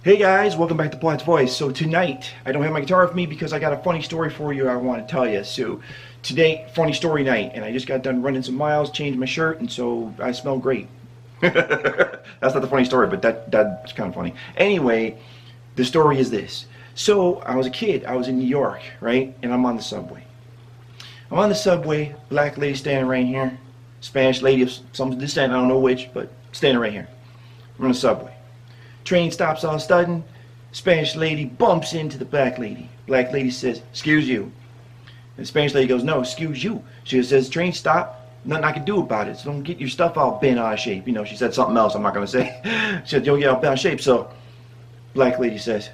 Hey guys, welcome back to PlotsVoice. So tonight, I don't have my guitar with me because I got a funny story for you I want to tell you. So today, funny story night, and I just got done running some miles, changed my shirt, and so I smell great. That's not the funny story, but that's kind of funny. Anyway, the story is this. So I was a kid, I was in New York, right? And I'm on the subway. I'm on the subway, black lady standing right here, Spanish lady of some descent, I don't know which, but standing right here. I'm on the subway. Train stops all of a sudden, Spanish lady bumps into the black lady. Black lady says, "Excuse you." And the Spanish lady goes, "No, excuse you." She says, "Train stop, nothing I can do about it, so don't get your stuff all bent out of shape." You know, she said something else I'm not going to say. She said, "Don't get all bent out of shape." So, black lady says,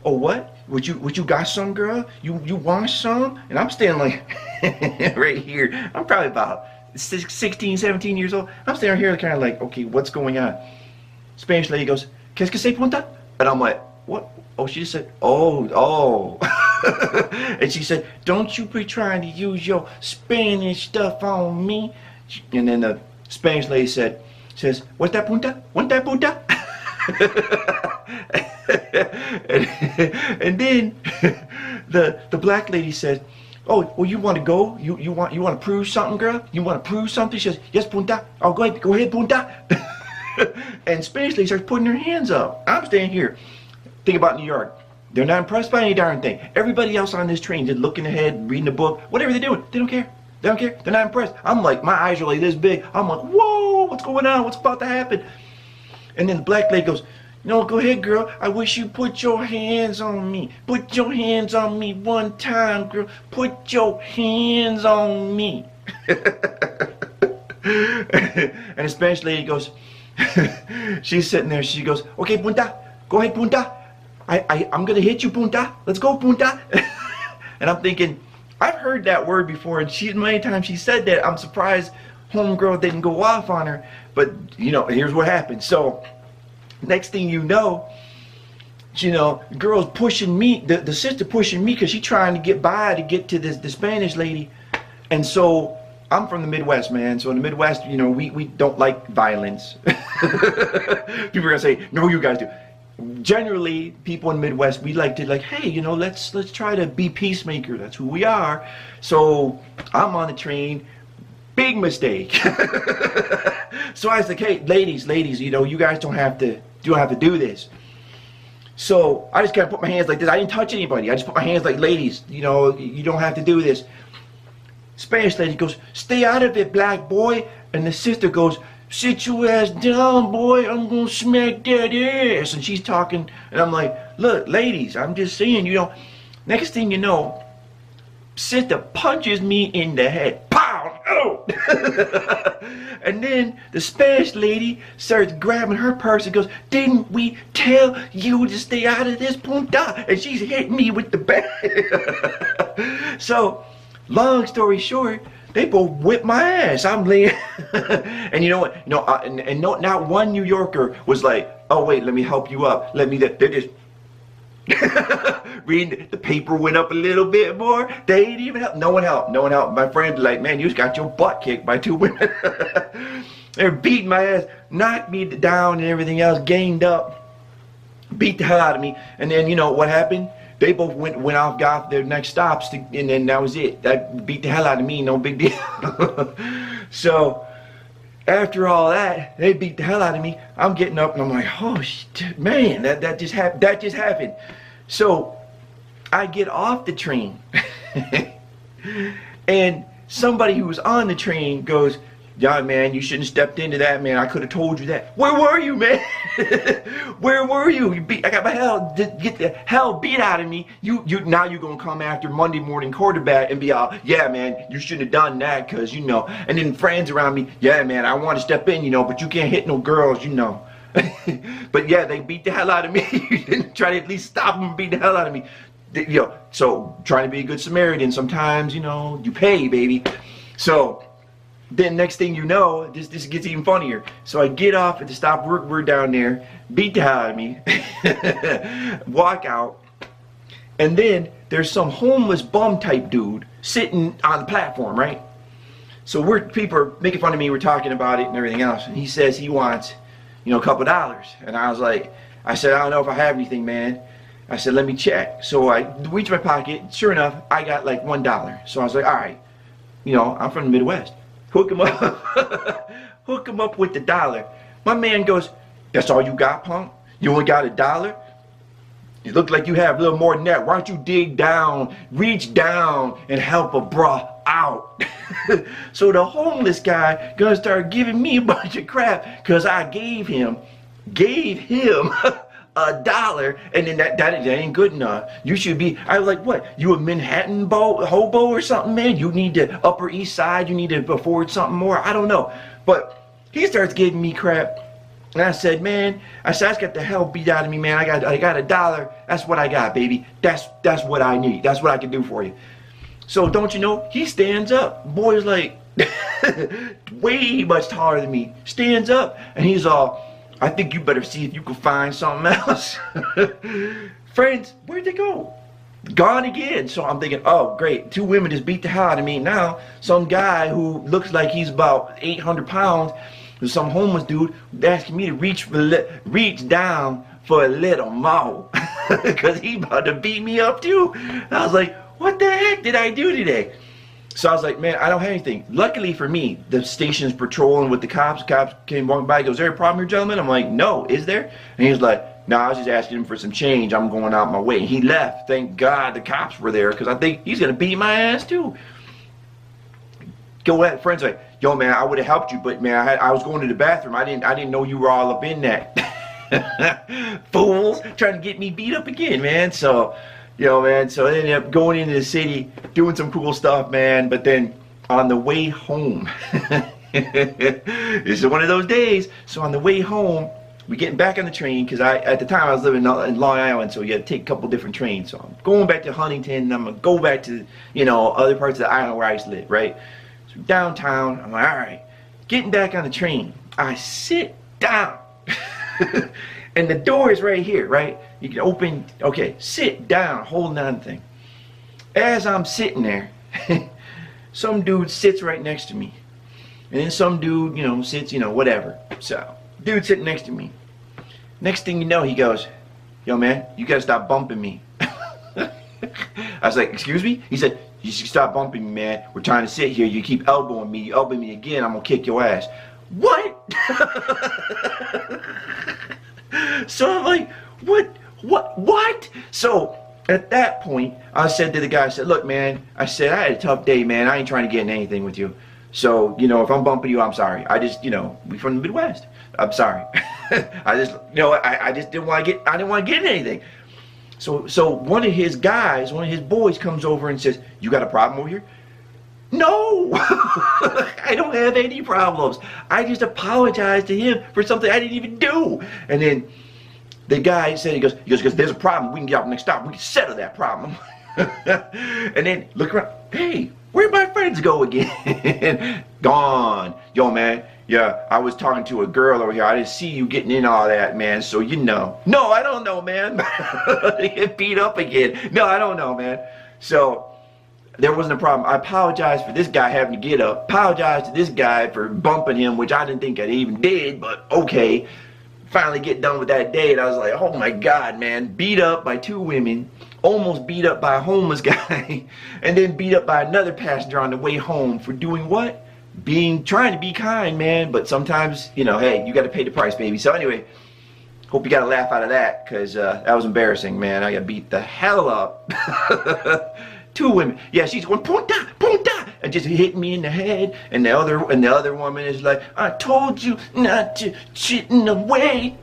"Oh, what? Would you got some, girl? You want some?" And I'm standing like, right here. I'm probably about 16, 17 years old. I'm standing here kind of like, okay, what's going on? Spanish lady goes, "Qu'est-ce que c'est, punta?" And I'm like, what? Oh, she just said, oh. And she said, "Don't you be trying to use your Spanish stuff on me." And then the Spanish lady says, "What's that, punta? What's that, punta?" and then the black lady said, "Oh, well, you want to go? You want to prove something, girl? You want to prove something?" She says, "Yes, punta." "Oh, go ahead, punta." And Spanish lady starts putting her hands up. I'm standing here. Think about New York. They're not impressed by any darn thing. Everybody else on this train just looking ahead, reading the book, whatever they're doing. They don't care. They don't care. They're not impressed. I'm like, my eyes are like this big. I'm like, whoa, what's going on? What's about to happen? And then the black lady goes, "No, go ahead, girl. I wish you put your hands on me. Put your hands on me one time, girl. Put your hands on me." And the Spanish lady goes, she's sitting there, she goes, "Okay, punta, go ahead, punta. I'm gonna hit you, punta. Let's go, punta." And I'm thinking, I've heard that word before, and many times she said that. I'm surprised homegirl didn't go off on her. But you know, here's what happened. So next thing you know, the girl's pushing me, the sister pushing me, because she's trying to get by to get to the Spanish lady. And so I'm from the Midwest, man. So in the Midwest, we don't like violence. People are gonna say, "No, you guys do." Generally, people in the Midwest, we like to hey, let's try to be peacemaker. That's who we are. So I'm on the train. Big mistake. So I was like, "Hey, ladies, you guys don't have to do this." So I just kind of put my hands like this. I didn't touch anybody. I just put my hands like, "Ladies, you don't have to do this." Spanish lady goes, "Stay out of it, black boy." And the sister goes, "Sit your ass down, boy. I'm gonna smack that ass." And she's talking, and I'm like, "Look, ladies, I'm just saying, Next thing you know, sister punches me in the head. Pow! Oh! And then the Spanish lady starts grabbing her purse and goes, "Didn't we tell you to stay out of this, punta?" And she's hitting me with the bat. So, long story short, they both whipped my ass. I'm laying, and you know what? Not one New Yorker was like, "Oh wait, let me help you up. They're just reading. The paper went up a little bit more. They ain't even help. No one helped. No one helped. My friends were like, "Man, you just got your butt kicked by two women." They're beating my ass, knocked me down and everything else, ganged up, beat the hell out of me. And then what happened? They both went off, got their next stops, and then that was it. That beat the hell out of me, no big deal. So after all that, they beat the hell out of me. I'm getting up and I'm like, "Oh shit, man, that just happened." So I get off the train, and somebody who was on the train goes, "Yeah, man, you shouldn't have stepped into that, man. I could have told you that." Where were you, man? Where were you? I got my get the hell beat out of me. Now you're gonna come after Monday morning quarterback and be all, "Yeah, man, you shouldn't have done that, cause And then friends around me, "Yeah, man, I want to step in, but you can't hit no girls,." But yeah, they beat the hell out of me. You didn't try to at least stop them, beat the hell out of me. So trying to be a good Samaritan, sometimes you pay, baby. So then next thing you know, this gets even funnier. So I get off at the stop, we're down there, beat the hell out of me, walk out, and then there's some homeless bum type dude sitting on the platform, right? So people are making fun of me, we're talking about it and everything else, and he says he wants, a couple dollars. And I was like, I said, I don't know if I have anything, man. I said, let me check. So I reached my pocket. Sure enough, I got like $1. So I was like, all right, you know, I'm from the Midwest. Hook him up. Hook him up with the dollar. My man goes, that's all you got, punk? You only got $1? You look like you have a little more than that. Why don't you dig down, reach down, and help a bra out? So the homeless guy gonna start giving me a bunch of crap because I gave him $1, and then that ain't good enough. You should be, I was like, what? You a Manhattan hobo or something, man? You need to Upper East Side, you need to afford something more. I don't know. But he starts giving me crap. And I said, man, I just got the hell beat out of me, man. I got $1. That's what I got, baby. That's what I need. That's what I can do for you. So don't you know, he stands up. Boy's like way much taller than me. Stands up and he's all, I think you better see if you can find something else. Friends, where'd they go? Gone again. So I'm thinking, oh great, 2 women just beat the hell out of me. Now some guy who looks like he's about 800 pounds, some homeless dude asking me to reach down for a little more because he about to beat me up too. And I was like, what the heck did I do today? So I was like, man, I don't have anything. Luckily for me, the station's patrolling with the cops. The cops came walking by. He goes, is there a problem here, gentlemen? I'm like, no, is there? And he was like, no, I was just asking him for some change. I'm going out my way. And he left. Thank God the cops were there because I think he's going to beat my ass too. Go ahead, friends, like, yo, man, I would have helped you, but man, I was going to the bathroom. I didn't know you were all up in that. Fools trying to get me beat up again, man. So, you know, man. So I ended up going into the city, doing some cool stuff, man. But then on the way home, this is one of those days. So on the way home, we getting back on the train because at the time I was living in Long Island, so you had to take a couple different trains. So I'm going back to Huntington, and I'm gonna go back to, you know, other parts of the island where I used to live, right? So downtown, I'm like, all right, getting back on the train. I sit down, and the door is right here, right? You can open, okay, sit down, holding on to the thing. As I'm sitting there, some dude sits right next to me. And then some dude, you know, sits, you know, whatever. So, dude sitting next to me. Next thing you know, he goes, yo, man, you gotta stop bumping me. I was like, excuse me? He said, you should stop bumping me, man. We're trying to sit here. You keep elbowing me. You elbow me again, I'm gonna kick your ass. What? So I'm like, what? So at that point, I said to the guy, I said, look, man, I said, I had a tough day, man. I ain't trying to get in anything with you. So, you know, if I'm bumping you, I'm sorry. I just, you know, we from the Midwest. I'm sorry. I just, you know, I just didn't want to get in anything. So one of his guys, one of his boys comes over and says, you got a problem over here? No, I don't have any problems. I just apologized to him for something I didn't even do. And then the guy said, he goes, there's a problem. We can get out next stop. We can settle that problem. And then look around. Hey, where'd my friends go again? Gone. Yo, man. Yeah, I was talking to a girl over here. I didn't see you getting in all that, man. So you know. No, I don't know, man. They get beat up again. No, I don't know, man. So there wasn't a problem. I apologized for this guy having to get up. Apologized to this guy for bumping him, which I didn't think I even did, but okay. Finally get done with that day, and I was like, oh my God, man. Beat up by 2 women. Almost beat up by a homeless guy. And then beat up by another passenger on the way home for doing what? Trying to be kind, man. But sometimes, you know, hey, you got to pay the price, baby. So anyway, hope you got a laugh out of that, because that was embarrassing, man. I got beat the hell up. 2 women. Yeah, she's going, punta, punta, and just hitting me in the head. And the other woman is like, I told you not to chitting away.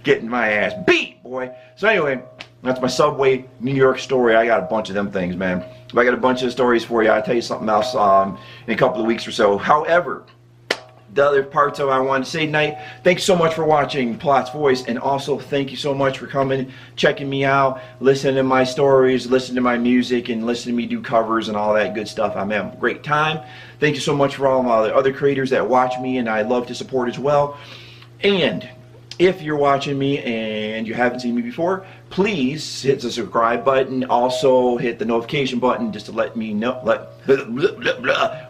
Getting my ass beat, boy. So anyway, that's my Subway New York story. I got a bunch of them things, man. I got a bunch of stories for you. I'll tell you something else in a couple of weeks or so. However, the other parts of I want to say tonight, thanks so much for watching Plot's Voice, and also thank you so much for coming, checking me out, listening to my stories, listening to my music, and listening to me do covers and all that good stuff. I'm having a great time. Thank you so much for all my other creators that watch me and I love to support as well. And if you're watching me and you haven't seen me before, please hit the subscribe button. Also hit the notification button just to let me know.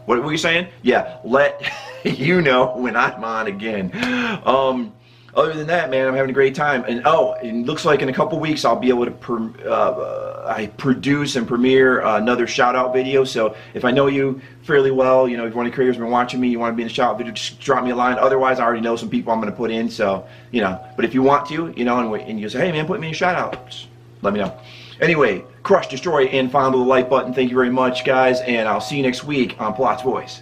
What were you saying? Yeah, let you know when I'm on again. other than that, man, I'm having a great time. And oh, it looks like in a couple weeks I'll be able to I produce and premiere another shout out video. So if I know you fairly well, you know, if one of the creators has been watching me, you want to be in the shout out video, just drop me a line. Otherwise, I already know some people I'm going to put in. So, you know, but if you want to, you know, and you say, hey man, put me in a shout out, just let me know. Anyway, crush, destroy, and follow the like button. Thank you very much, guys, and I'll see you next week on Plot's Voice.